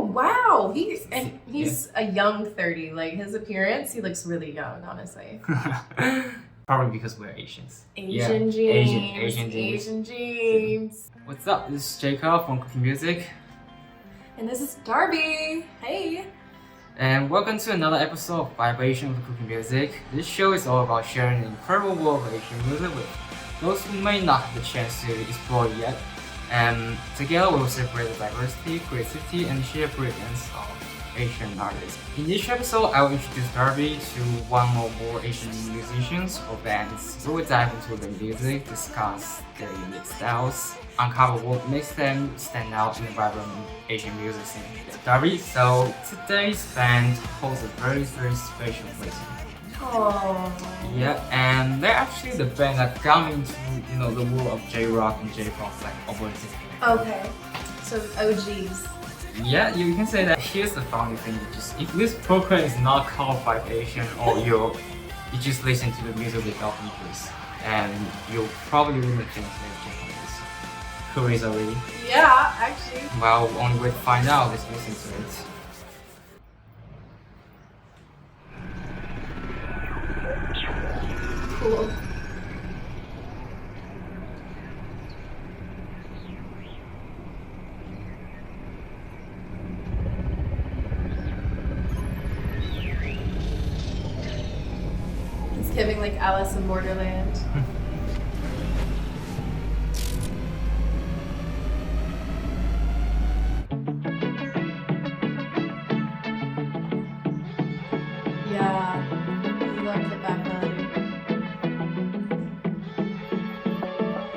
wow, he's a young 30. Like his appearance, he looks really young, honestly. Probably because we're Asians. Asian genes. What's up? This is Jacob from CrookedMusic. And this is Darby. Hey. And welcome to another episode of Vibration with CrookedMusic. This show is all about sharing the incredible world of Asian music with those who may not have the chance to explore it yet. And together we will celebrate the diversity, creativity, and sheer brilliance of Asian artists. In each episode, I will introduce Darby to one or more Asian musicians or bands. We will dive into their music, discuss their unique styles, uncover what makes them stand out in the vibrant Asian music scene. Darby, so today's band holds a very, very special place in me. Oh. Yeah, and they're actually the band that got me into, the world of J-rock and J-pop like over a decade. Okay, so OGs. Yeah, you can say that. Here's the funny thing: if this program is not called Vibration, or you just listen to the music without interest, and you probably wouldn't think that J-pop is cool is already. Yeah, actually. Well, only way to find out is listen to it. Cool. It's giving like Alice in Borderland. Yeah, I love the back melody.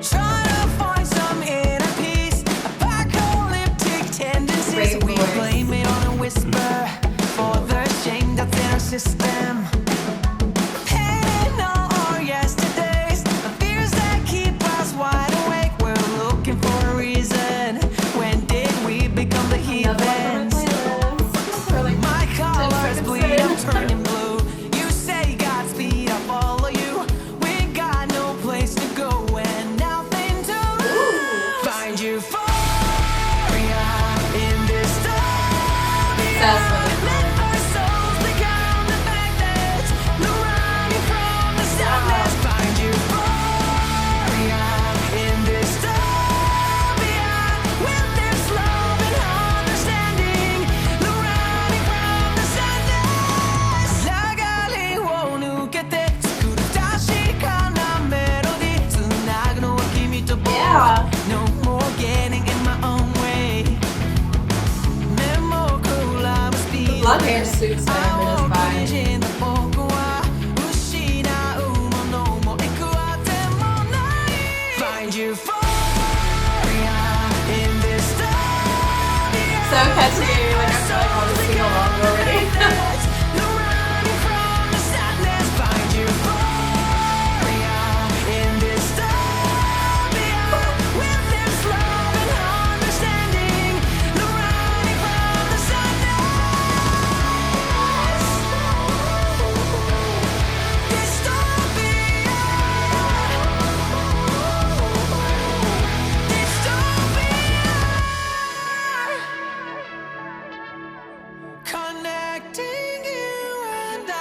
Trying to find some inner peace, apocalyptic tendencies. Great We voice. blame it on a whisper for the shame that's in our system. Painting all our yesterdays, the fears that keep us wide awake. We're looking for a reason. When did we become the heathens? My colors bleed, I'm turning blue. You say Godspeed, I follow you. We got no place to go and nothing to lose. Find euphoria in dystopia. That's what Let our souls become the magnets, no running from the sadness. Find euphoria in dystopia. When there's love and understanding, no running from the sadness. 流れを抜けて作る確かなメロディー、つなぐのは君と僕。 Yeah. No more getting in my own way. The blonde hair suits him and his vibe. Find euphoria in dystopia. So catchy. Like I feel like I want to sing along already. No running from the sadness. Find euphoria in dystopia. When there's love and understanding, no running from the sadness. Dystopia. Dystopia. Connecting you and I.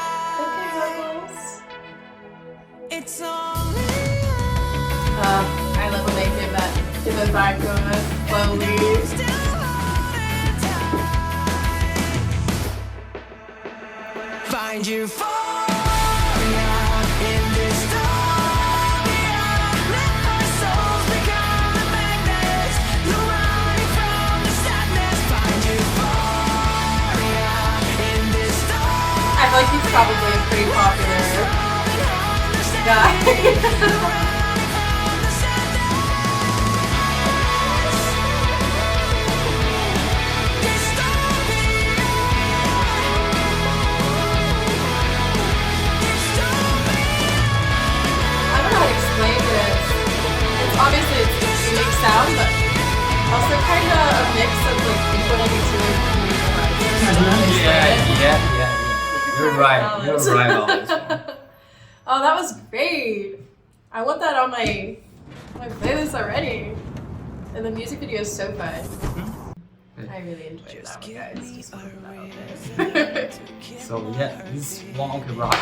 It's only I love when they give that vibe going slowly. Find euphoria in dystopia. Let our souls become the magnets, no running from the sadness. Find euphoria in dystopia. I feel like he's probably a pretty popular guy. I don't know how to explain this. Obviously it's unique sound, but also kind of a mix of like inconvenience and Yeah. You're right on this one. Oh, that was great. I want that on my playlist already. And the music video is so fun. I really enjoyed that one, guys. Just wanted to put that out there. So yeah, this is one ok rock,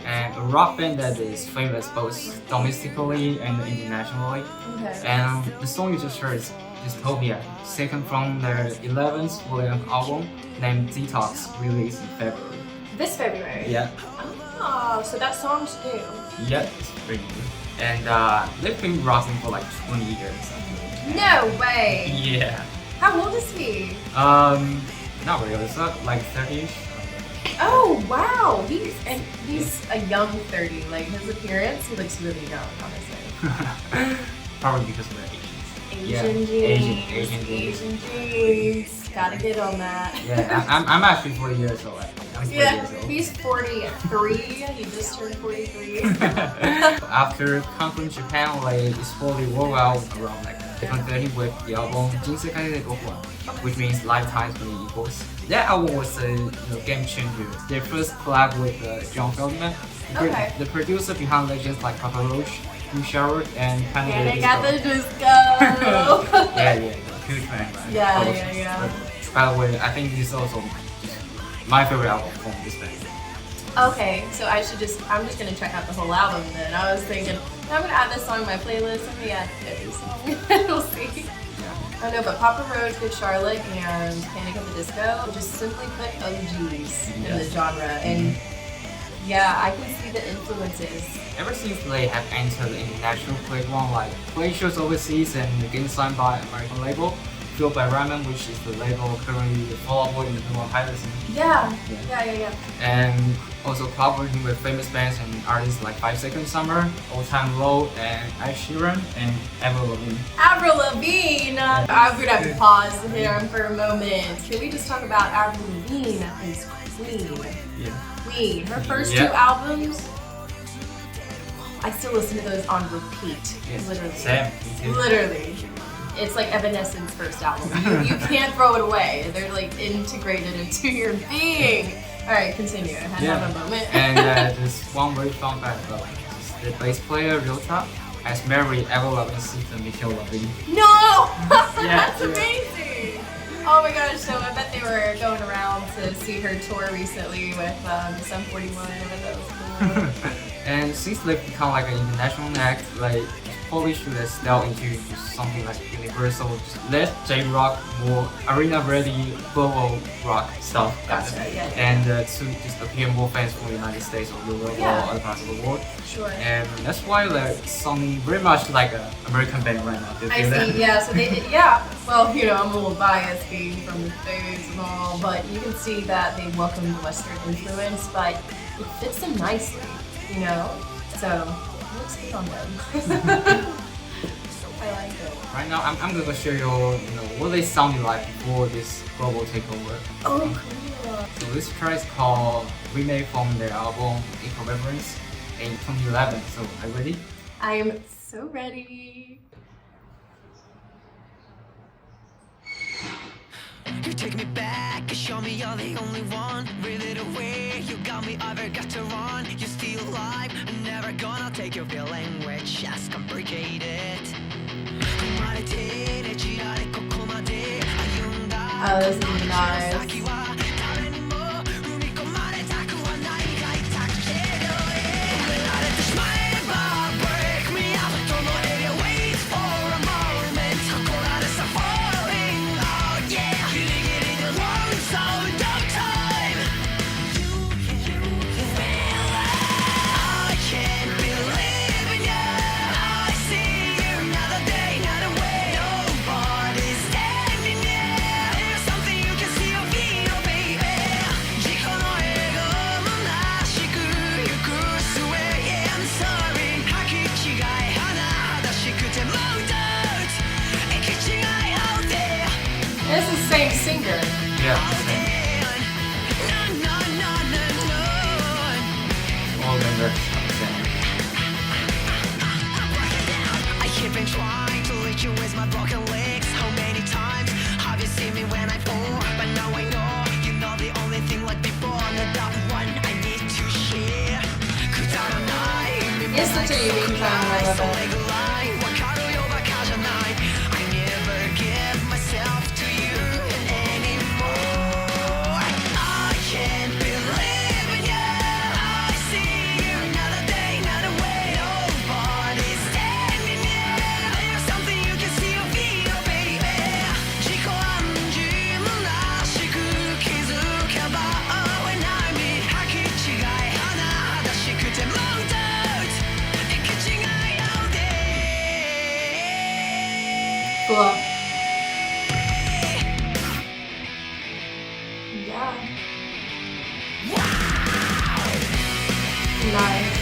and a rock band that is famous both domestically and internationally. Okay. And the song you just heard is Dystopia, taken from their 11th volume album named Detox, released in February. This February? Yeah, Oh, so that song's new. yeah, it's pretty good. And they've been rocking for like 20 years. No way! Yeah. How old is he? Not really, it's not like 30ish. Oh, wow! He's a young 30. Like, his appearance, he looks really young, honestly. Probably because we're Asians. Asian genes. Gotta get on that. Yeah, I'm actually 40 years old. I'm 40 Yeah, years old. he's 43. He just turned 43. After conquering Japan, like exploded worldwide around like 2013 with the album CRKEDMSC, which means lifetimes for the equals. That album was a game changer. Their first collab with John Feldman, Okay. the producer behind legends like Papa Roach, Blue Shower, and And I Disco. got the disco. yeah, huge fan. Right? Yeah. By the way, I think this is also my favorite album from this band. Okay, so I'm just gonna check out the whole album then. I was thinking, I'm gonna add this song to my playlist. I'm gonna add every song. We'll see. I don't know, but Papa Roach, Good Charlotte, and Panic at the Disco just simply put OGs in the genre. And yeah, I can see the influences. Ever since they have entered the international playground, like play shows overseas and getting signed by American label, Fueled by Ramen, which is the label currently followable in the number one highest. Yeah. And also collaborating with famous bands and artists like 5 Second Summer, Old Time Low, and Ed Sheeran, and Avril Lavigne. Avril Lavigne! I'm gonna have to pause here for a moment. Can we just talk about Avril Lavigne as Queen? Yeah. Queen. Her first 2 albums, I still listen to those on repeat. Yes. Literally. Same. Me too. Literally. It's like Evanescence's first album. You can't throw it away. They're like integrated into your being. Alright, continue. I had to have a moment. And just one very fun fact about the bass player, Ryota, has married Avril Lavigne's sister, Michelle Lavigne. No! Yeah, That's amazing! Oh my gosh, so I bet they were going around to see her tour recently with Sum 41. I bet that was cool. And since they've become like an international act, like probably should have style into something like universal, just less J-rock, more arena-ready, global rock stuff. Gotcha, yeah. And to just appeal more fans from the United States or Europe or other parts of the world. Sure. And that's why they're sounding very much like an American band right now. Do you I feel that? see, yeah, so they, well, I'm a little biased being from the States and all, but you can see that they welcome the Western influence, but it fits them nicely, so it looks good on them. I like it. Right now, I'm gonna show you, what they sounded like before this global takeover. Oh, cool. So this track is called Remake from their album Inconvenience in 2011. So are you ready? I am so ready. You take me back, you show me you're the only one. Reel it away, you got me, I've got to run. You're still alive, I'm never gonna take your feeling, we're just complicated. Oh, this is nice. This is the same singer. Yeah, same. All members are the same. I keep been trying to reach you with my broken legs. How many times have you seen me when I fall? But now I know you're not the only thing like before. Not that one I need to share. It's such a unique song. I love it. I never give myself to you in Yeah. Nice.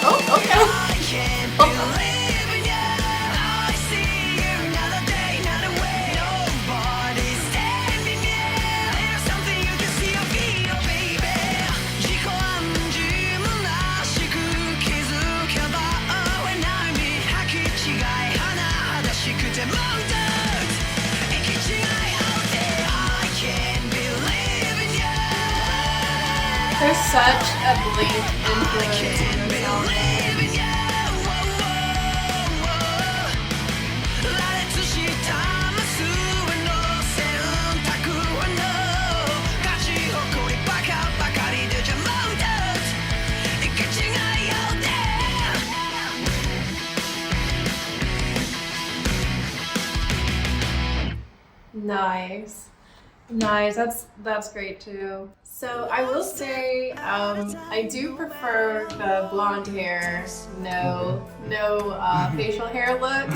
Oh, okay. There's such a Blink influence in this album. Nice. Nice. That's great too. So I will say I do prefer the blonde hair, no facial hair look.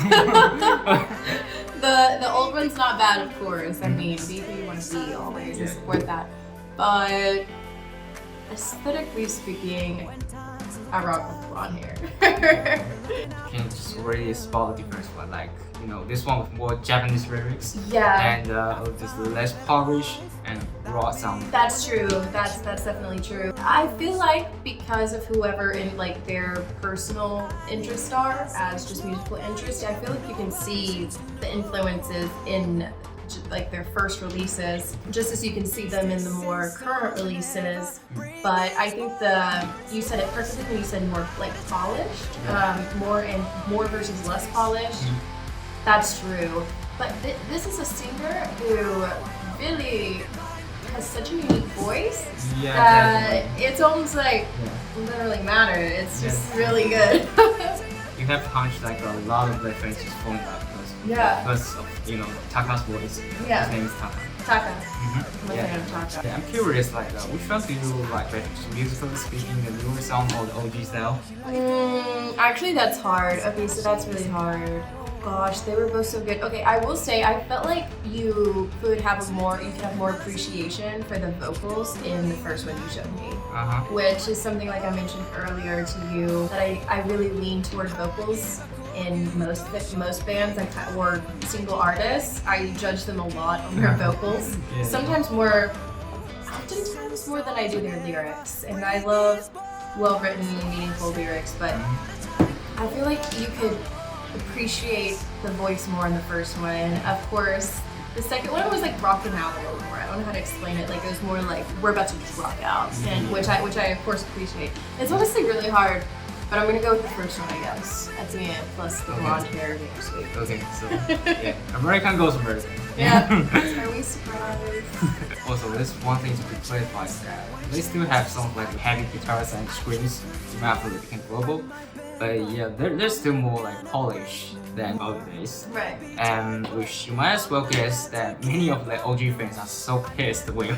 the old one's not bad, of course. I mean, be who you want to be always. I support that. But aesthetically speaking, I rock with blonde hair. You can just already spot the difference, but like, you know, this one with more Japanese lyrics. Yeah. And just less polished and raw sound. That's true. That's definitely true. I feel like because of whoever in like their personal interests are as just musical interests, I feel like you can see the influences in like their first releases, just as you can see them in the more current releases. But I think you said it perfectly when you said more like polished, more versus less polished. That's true. But this is a singer who really has such a unique voice that it's almost like literally matter. It's just really good. You have punched like a lot of references from that because of, you know, Taka's voice. Yeah. His name is Taka. Taka. Mm-hmm. I'm a fan of Taka. Yeah, I'm curious, like, which one do you like better, musically speaking, the newer sound or the OG style? Actually, that's hard. Okay, so that's really hard. Gosh, they were both so good. Okay, I will say I felt like you could have more appreciation for the vocals in the first one you showed me. Which is something like I mentioned earlier to you, that I really lean toward vocals in most bands or single artists. I judge them a lot on their vocals. Oftentimes more than I do their lyrics. And I love well-written, meaningful lyrics, but I feel like you could appreciate the voice more in the first one. Of course, the second one was like rocking out a little more. I don't know how to explain it. Like it was more like we're about to just rock out, and which I of course appreciate. It's honestly really hard, but I'm gonna go with the first one, I guess. That's me, plus the blonde hair being sweet. Okay, so yeah, American goes American. Yeah. Are we surprised? Also, there's one thing to be clarified that they still have some like heavy guitars and screams, muffled and global. But yeah, they're still more like polished than other days. Right. Which you might as well guess that many of the OG fans are so pissed when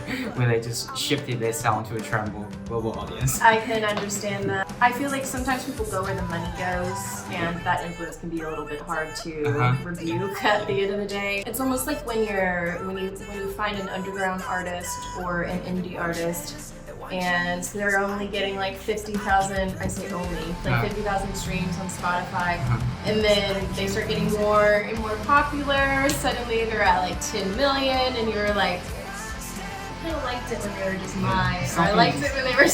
they just shifted their sound to a tribal global audience. I can understand that. I feel like sometimes people go where the money goes, and that influence can be a little bit hard to rebuke at the end of the day. It's almost like when you find an underground artist or an indie artist, and they're only getting like 50,000, I say only, like 50,000 streams on Spotify, and then they start getting more and more popular. Suddenly they're at like 10 million, and you're like, I kind of liked it when they were just mine, or I liked it when they were,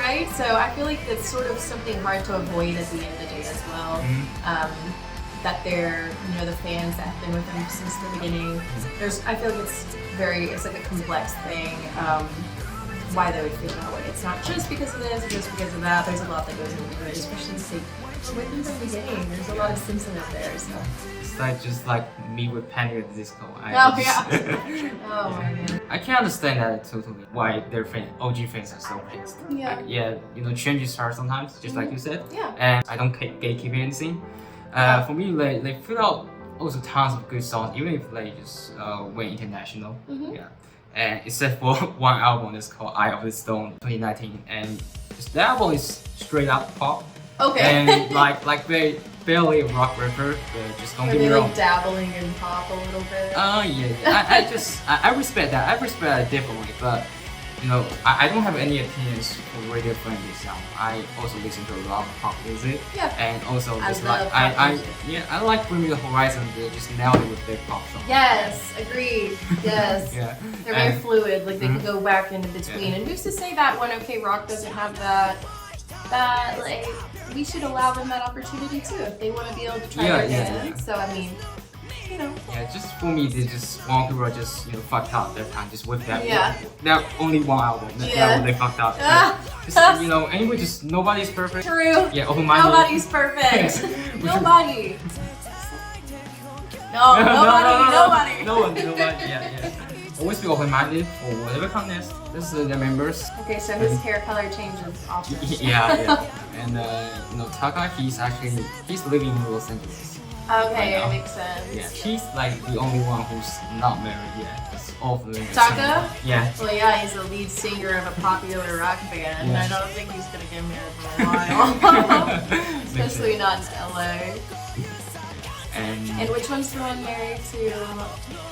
right? So I feel like that's sort of something hard to avoid at the end of the day as well. That they're, the fans that have been with them since the beginning. I feel like it's like a complex thing. Why they would feel that way. It's not just because of this or just because of that. There's a lot that goes into it, especially if they were with them from the beginning. There's a lot of sentiment there. So. It's like just like me with Panic at the Disco. Oh my god. I can understand that totally. Why their OG fans are so pissed. Yeah. Changes hard sometimes, just like you said. Yeah. And I don't gatekeep anything. For me, they feel out also tons of good songs, even if they just went international. Mhm. Yeah, and except for one album that's called Eye of the Stone 2019, and that album is straight up pop. Okay. And like very barely a rock rapper, but just don't Are get they me wrong. like dabbling in pop a little bit? Yeah. I respect that. I respect that definitely, but you know, I don't have any opinions for radio friendly sound. I also listen to a lot of pop music. Yeah. And also I just love like pop music. I like Bring Me the Horizon. They just nailed it with their pop song. Yes, agreed. Yes. Yeah. They're very And- fluid, like they can Mhm. go back into between. And who's to say that One OK Rock doesn't have that like we should allow them that opportunity too if they want to be able to try their hands. So I mean, you know. Yeah, just for me, they just one people just fucked up their time just with that. Yeah. That only one album. That Yeah. one they fucked up. Just, anyway, just nobody's perfect. True. Yeah, open-minded. Nobody's perfect. We should- Nobody. No, nobody. No one, nobody. Yeah. Always be open-minded for whatever comes next. This is the members. Okay, so his hair color changes often. Yeah. And Taka, he's living in Los Angeles. Okay, Right now. it makes sense. Yeah, he's like the only one who's not married yet. It's all of them. Taka? Yeah. Well, yeah, he's the lead singer of a popular rock band. Yeah. I don't think he's gonna get married for a while, especially not in LA. And which one's the one married to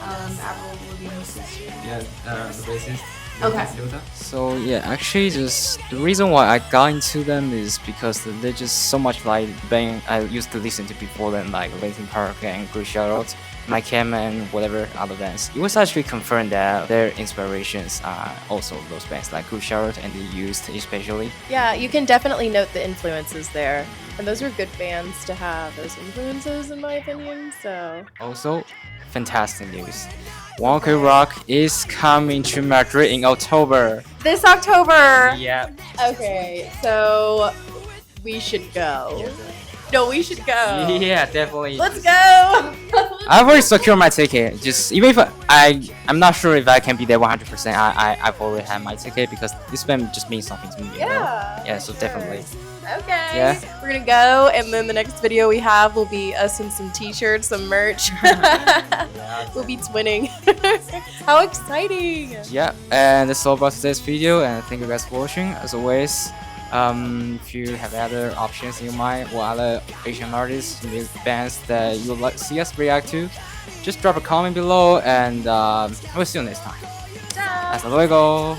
Avril Lavigne's sister? Yeah, the bassist. Okay. So yeah, actually, just the reason why I got into them is because they're just so much like band I used to listen to before then, like Linkin Park and Good Charlotte, My Chem, and whatever other bands. It was actually confirmed that their inspirations are also those bands like Good Charlotte and The Used, especially. Yeah, you can definitely note the influences there. And those are good bands to have those influences, in my opinion. So, Also, fantastic news. One Ok Rock is coming to Madrid in October. this October! Yeah. Okay, so we should go. No, we should go. Yeah, definitely. Let's go! I've already secured my ticket. Just even if I'm not sure if I can be there 100%. I've already had my ticket because this band just means something to me. You know? Yeah. So sure. definitely. Okay. Yeah. We're gonna go, and then the next video we have will be us in some t-shirts, some merch. We'll be twinning. How exciting! Yeah, and that's all about today's video. And thank you guys for watching. As always, if you have other options in your mind or other Asian artists, music bands that you would like to see us react to, just drop a comment below, and we'll see you next time. Hasta luego.